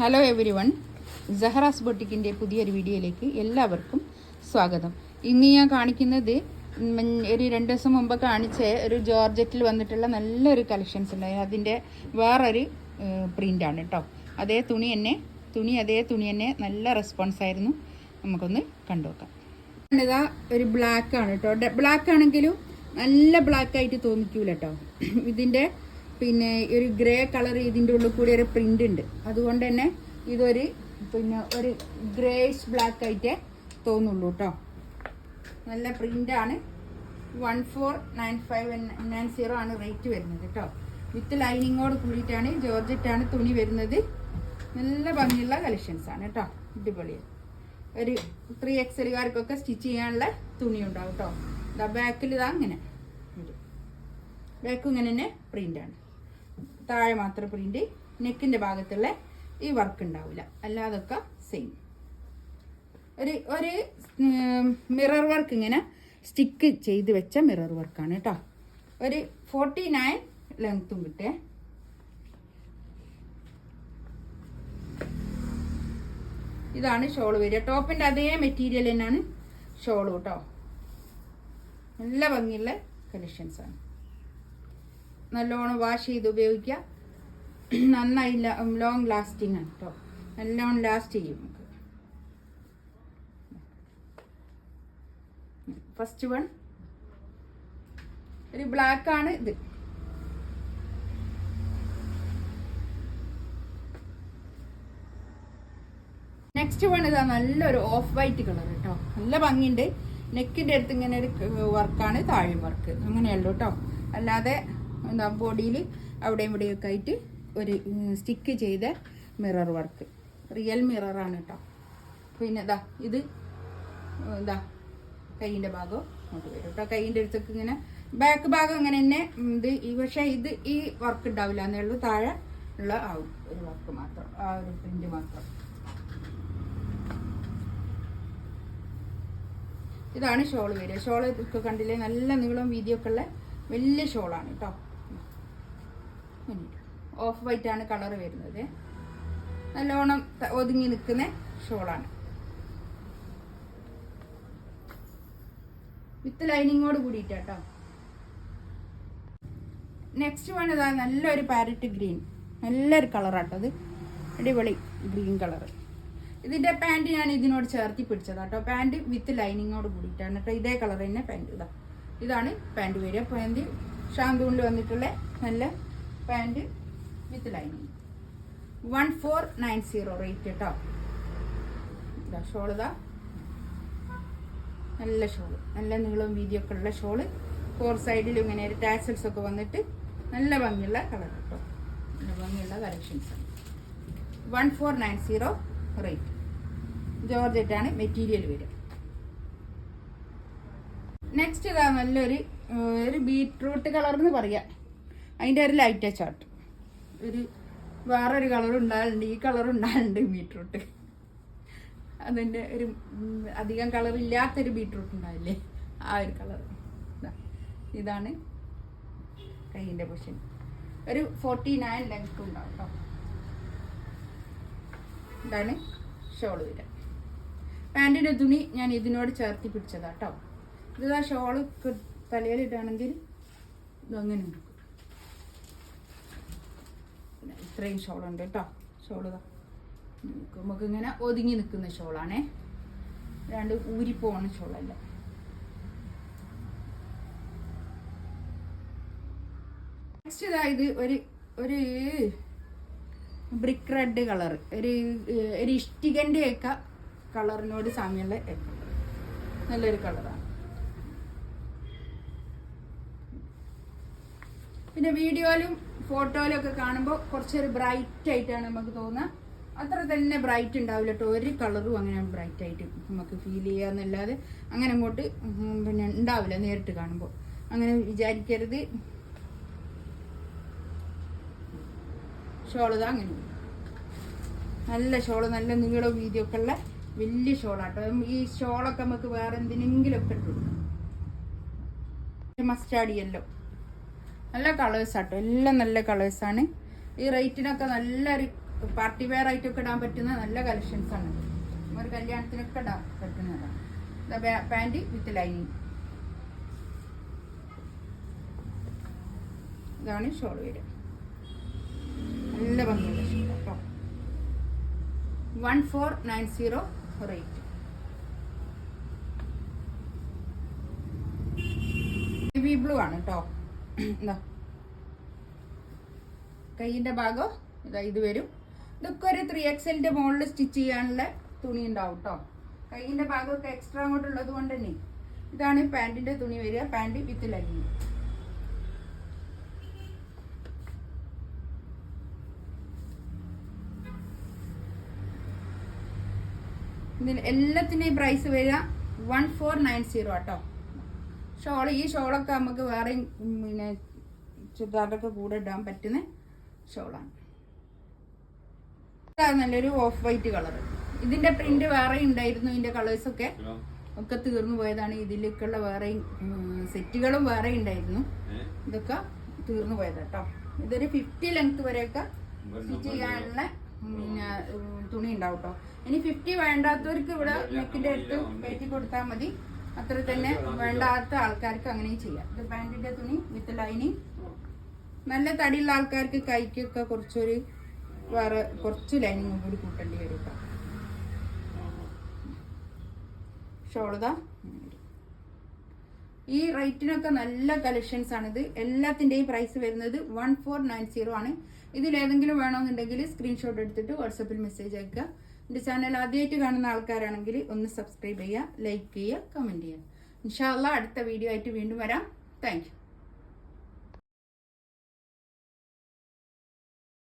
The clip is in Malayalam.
ഹലോ എവരി വൺ, സഹറാസ് ബൊട്ടിക്കിൻ്റെ പുതിയൊരു വീഡിയോയിലേക്ക് എല്ലാവർക്കും സ്വാഗതം. ഇന്ന് ഞാൻ കാണിക്കുന്നത് ഒരു 2 ദിവസം മുമ്പ് കാണിച്ച ഒരു ജോർജറ്റിൽ വന്നിട്ടുള്ള നല്ലൊരു കളക്ഷൻസ് ഉണ്ടായി. അതിൻ്റെ വേറൊരു പ്രിൻ്റാണ് കേട്ടോ. അതേ തുണി തന്നെ നല്ല റെസ്പോൺസ് ആയിരുന്നു. നമുക്കൊന്ന് കണ്ടുനോക്കാം. ഇതാ ഒരു ബ്ലാക്ക് ആണ് കേട്ടോ. ബ്ലാക്ക് ആണെങ്കിലും നല്ല ബ്ലാക്ക് ആയിട്ട് തോന്നിക്കൂല കേട്ടോ. ഇതിൻ്റെ പിന്നെ ഒരു ഗ്രേ കളർ ഇതിൻ്റെ ഉള്ളിൽ കൂടി ഒരു പ്രിൻ്റ് ഉണ്ട്. അതുകൊണ്ട് തന്നെ ഇതൊരു ഒരു ഗ്രേഷ് ബ്ലാക്ക് ആയിട്ടേ തോന്നുള്ളൂ കേട്ടോ. നല്ല പ്രിൻ്റാണ്. 149590 ആണ് റേറ്റ് വരുന്നത് കേട്ടോ. വിത്ത് ലൈനിങ്ങോട് കൂടിയിട്ടാണ്. ജോർജറ്റാണ് തുണി വരുന്നത്. നല്ല ഭംഗിയുള്ള കളക്ഷൻസാണ് കേട്ടോ. അടിപൊളിയാണ്. ഒരു 3XLകാർക്കൊക്കെ സ്റ്റിച്ച് ചെയ്യാനുള്ള തുണി ഉണ്ടാവും കേട്ടോ. ഇതാ ബാക്കിൽ ഇതാ അങ്ങനെ ബാക്കും ഇങ്ങനെ തന്നെ പ്രിൻ്റാണ്. താഴെ മാത്രം പ്രിൻ്റ്. നെക്കിൻ്റെ ഭാഗത്തുള്ള ഈ വർക്ക് ഉണ്ടാവില്ല, അല്ലാതൊക്കെ സെയിം. ഒരു മിറർ വർക്ക് ഇങ്ങനെ സ്റ്റിക്ക് ചെയ്ത് വെച്ച മിറർ വർക്കാണ് കേട്ടോ. ഒരു 49 ലെങ്ത്തും കിട്ടേ. ഇതാണ് ഷോള് വരിക. ടോപ്പിൻ്റെ അതേ മെറ്റീരിയൽ തന്നെയാണ് ഷോള് കേട്ടോ. നല്ല ഭംഗിയുള്ള കളക്ഷൻസാണ്. നല്ലോണം വാഷ് ചെയ്ത് ഉപയോഗിക്കുക. നന്നായി ലോങ് ലാസ്റ്റിംഗ് ആണ് കേട്ടോ. നല്ലോണം ലാസ്റ്റ് ചെയ്യും നമുക്ക്. ഫസ്റ്റ് വൺ ഒരു ബ്ലാക്ക് ആണ് ഇത്. നെക്സ്റ്റ് വൺ ഇതാ നല്ലൊരു ഓഫ് വൈറ്റ് കളർ കേട്ടോ. നല്ല ഭംഗിയുണ്ട്. നെക്കിൻ്റെ അടുത്ത് ഇങ്ങനെ ഒരു വർക്കാണ്, താഴെ വർക്ക് അങ്ങനെയുള്ളൂ കേട്ടോ. അല്ലാതെ എന്താ ബോഡിയിൽ അവിടെയും ഇവിടെയൊക്കെ ആയിട്ട് ഒരു സ്റ്റിക്ക് ചെയ്ത മിറർ വർക്ക്. റിയൽ മിററാണ് കേട്ടോ. പിന്നെ ഇതാ ഇത് ഇതാ കൈയിൻ്റെ ഭാഗം അങ്ങോട്ട് വരും കേട്ടോ. കൈയിൻ്റെ അടുത്തൊക്കെ ഇങ്ങനെ ബാക്ക് ഭാഗം ഇങ്ങനെ തന്നെ ഇത്. പക്ഷേ ഇത് ഈ വർക്ക് ഉണ്ടാവില്ല എന്നേ ഉള്ളൂ. താഴെ ഉള്ള ആ ഒരു വർക്ക് മാത്രം, ആ ഒരു പ്രിന്റ് മാത്രം. ഇതാണ് ഷോൾ വരിക. ഷോൾ ഒക്കെ കണ്ടില്ലേ, നല്ല നീളം വീതിയൊക്കെ ഉള്ള വലിയ ഷോളാണ് കേട്ടോ. ഓഫ് വൈറ്റ് ആണ് കളർ വരുന്നത്. നല്ലോണം ഒതുങ്ങി നിൽക്കുന്ന ഷോളാണ്. വിത്ത് ലൈനിങ്ങോട് കൂടിയിട്ട് കേട്ടോ. നെക്സ്റ്റ് വൺ ഇതാ നല്ലൊരു പാരറ്റ് ഗ്രീൻ. നല്ലൊരു കളറാട്ടോ അത്. അടിപൊളി ഗ്രീൻ കളർ. ഇതിൻ്റെ പാൻറ് ഞാൻ ഇതിനോട് ചേർത്തി പിടിച്ചതാട്ടോ. പാൻറ് വിത്ത് ലൈനിങ്ങോട് കൂടിയിട്ടാണ് കേട്ടോ. ഇതേ കളർ തന്നെ പാൻറ്. ഇതാണ് പാൻറ് വരിക. പാൻറ് ഷാന്തൂണിൽ വന്നിട്ടുള്ള നല്ല പാൻറ് വിത്ത് ലൈനിങ്. 1490 റേറ്റ് കേട്ടോ. ഇതാ ഷോൾ. ഇതാ നല്ല ഷോള്, നല്ല നീളവും വീതിയൊക്കെ ഉള്ള ഷോള്. 4 സൈഡിലും ഇങ്ങനെ ഒരു ടാസൽസ് ഒക്കെ വന്നിട്ട് നല്ല ഭംഗിയുള്ള കളർ കേട്ടോ. നല്ല ഭംഗിയുള്ള കളക്ഷൻസ് ആണ്. 1490 റേറ്റ്. ജോർജറ്റാണ് മെറ്റീരിയൽ വരിക. നെക്സ്റ്റ് ഇതാ നല്ലൊരു ബീട്രൂട്ട് കളർ എന്ന് പറയാം. അതിൻ്റെ ഒരു ലൈറ്റ് ചാർട്ട്. വേറൊരു കളർ ഉണ്ടാകലുണ്ട്. ഈ കളർ ഉണ്ടാകലുണ്ട് ബീട്രൂട്ട്. അതിൻ്റെ ഒരു അധികം കളറില്ലാത്തൊരു ബീട്രൂട്ട് ഉണ്ടാവില്ലേ, ആ ഒരു കളർ. ഇതാണ് കൈയിൻ്റെ പൊസിഷൻ. ഒരു 49 ലെങ്ത് ഉണ്ടാവും കേട്ടോ. ഇതാണ് ഷോൾ വരിക. പാൻറ്റിൻ്റെ തുണി ഞാൻ ഇതിനോട് ചേർത്തി പിടിച്ചതാ കേട്ടോ. ഇതാ ഷോള് തലയിലിട്ടാണെങ്കിൽ ഇതങ്ങനെ ഉണ്ട്. ഇത്രയും ഷോളുണ്ട് കേട്ടോ. ഷോള് നമുക്ക് ഇങ്ങനെ ഒതുങ്ങി നിൽക്കുന്ന ഷോളാണേ. രണ്ട് ഊരിപ്പോണ ഷോളല്ല. നെക്സ്റ്റ് ഇതായത് ഒരു ബ്രിക്ക് റെഡ് കളർ. ഒരു ഇഷ്ടികൻ്റെ ഒക്കെ കളറിനോട് സാമ്യമുള്ള നല്ലൊരു കളറാണ്. പിന്നെ വീഡിയോയിലും ഫോട്ടോയിലും ഒക്കെ കാണുമ്പോൾ കുറച്ചൊരു ബ്രൈറ്റ് ആയിട്ടാണ് നമുക്ക് തോന്നുക. അത്ര തന്നെ ബ്രൈറ്റ് ഉണ്ടാവില്ല കേട്ടോ. ഒരു കളറും അങ്ങനെ ബ്രൈറ്റ് ആയിട്ട് നമുക്ക് ഫീൽ ചെയ്യാന്നല്ലാതെ അങ്ങനെ അങ്ങോട്ട് പിന്നെ ഉണ്ടാവില്ല നേരിട്ട് കാണുമ്പോൾ. അങ്ങനെ വിചാരിക്കരുത്. ഷോള് അങ്ങനെ നല്ല ഷോള്, നല്ല നീളവും വീതിയൊക്കെ ഉള്ള വലിയ ഷോളാട്ടോ. ഈ ഷോളൊക്കെ നമുക്ക് വേറെ എന്തിനെങ്കിലുമൊക്കെ ഇട്ടുള്ളൂ. Mustard yellow. നല്ല കളേഴ്സാട്ടോ, എല്ലാം നല്ല കളേഴ്സാണ്. ഈ റേറ്റിനൊക്കെ നല്ലൊരു പാർട്ടി വെയർ ആയിട്ടൊക്കെ ഇടാൻ പറ്റുന്ന നല്ല കളക്ഷൻസ് ആണ്. ഒരു കല്യാണത്തിനൊക്കെ ഇടാൻ പറ്റുന്നതാണ്. Pant with lining. ഇതാണ് ഷോൾ വരിക. നല്ല ഭംഗിയുള്ള ഷോൾ കേട്ടോ. 1490 റേറ്റ്. നേവി ബ്ലൂ ആണ് കേട്ടോ. എന്താ കൈയിന്റെ ഭാഗം ഇതാ ഇത് വരും. ഇതൊക്കെ ഒരു 3XL മുകളിൽ സ്റ്റിച്ച് ചെയ്യാനുള്ള തുണി ഉണ്ടാവും കേട്ടോ. കൈയിന്റെ ഭാഗമൊക്കെ എക്സ്ട്രാ അങ്ങോട്ടുള്ളത് കൊണ്ട് തന്നെ ഇതാണ് പാൻറ്റിന്റെ തുണി വരിക. Pant with lining. ഇതിൽ എല്ലാത്തിൻ്റെയും പ്രൈസ് വരിക 1490 കേട്ടോ. ഈ ഷോളൊക്കെ നമുക്ക് വേറെയും പിന്നെ ചുരിദാറിലൊക്കെ കൂടെ ഇടാൻ പറ്റുന്ന ഷോളാണ്. നല്ലൊരു ഓഫ് വൈറ്റ് കളർ. ഇതിന്റെ പ്രിന്റ് വേറെ ഉണ്ടായിരുന്നു. ഇതിന്റെ കളേഴ്സൊക്കെ ഒക്കെ തീർന്നു പോയതാണ്. ഇതിലേക്കുള്ള വേറെയും സെറ്റുകളും വേറെ ഉണ്ടായിരുന്നു. ഇതൊക്കെ തീർന്നു പോയത് കേട്ടോ. ഇതൊരു 50 ലെങ്ത് വരെയൊക്കെ സ്റ്റിച്ച് ചെയ്യാനുള്ള പിന്നെ തുണി ഉണ്ടാവും കേട്ടോ. ഇനി 50 വേണ്ടാത്തവർക്ക് ഇവിടെ നെക്കിന്റെ അടുത്ത് കയറ്റി കൊടുത്താൽ മതി. അത്ര തന്നെ വേണ്ടാത്ത ആൾക്കാർക്ക് അങ്ങനെയും ചെയ്യാം. ഇത് പാൻറ്റിന്റെ തുണി വിത്ത് ലൈനിങ്. നല്ല തടിയുള്ള ആൾക്കാർക്ക് കൈക്കൊക്കെ കുറച്ചൊരു വേറെ കുറച്ച് ലൈനിങ് കൂടി കൂട്ടേണ്ടി വരും കേട്ടോ. ഷോൾതാ ഈ റേറ്റിനൊക്കെ നല്ല കളക്ഷൻസ് ആണിത്. എല്ലാത്തിൻ്റെയും പ്രൈസ് വരുന്നത് 1490 ആണ്. ഇതിലേതെങ്കിലും വേണമെന്നുണ്ടെങ്കിൽ സ്ക്രീൻഷോട്ട് എടുത്തിട്ട് വാട്സപ്പിൽ മെസ്സേജ് അയക്കുക. എൻ്റെ ചാനൽ ആദ്യമായിട്ട് കാണുന്ന ആൾക്കാരാണെങ്കിൽ ഒന്ന് സബ്സ്ക്രൈബ് ചെയ്യുക, ലൈക്ക് ചെയ്യുക, കമൻറ്റ് ചെയ്യുക. ഇൻഷാ അല്ലാഹ് അടുത്ത വീഡിയോ ആയിട്ട് വീണ്ടും വരാം. Thank you.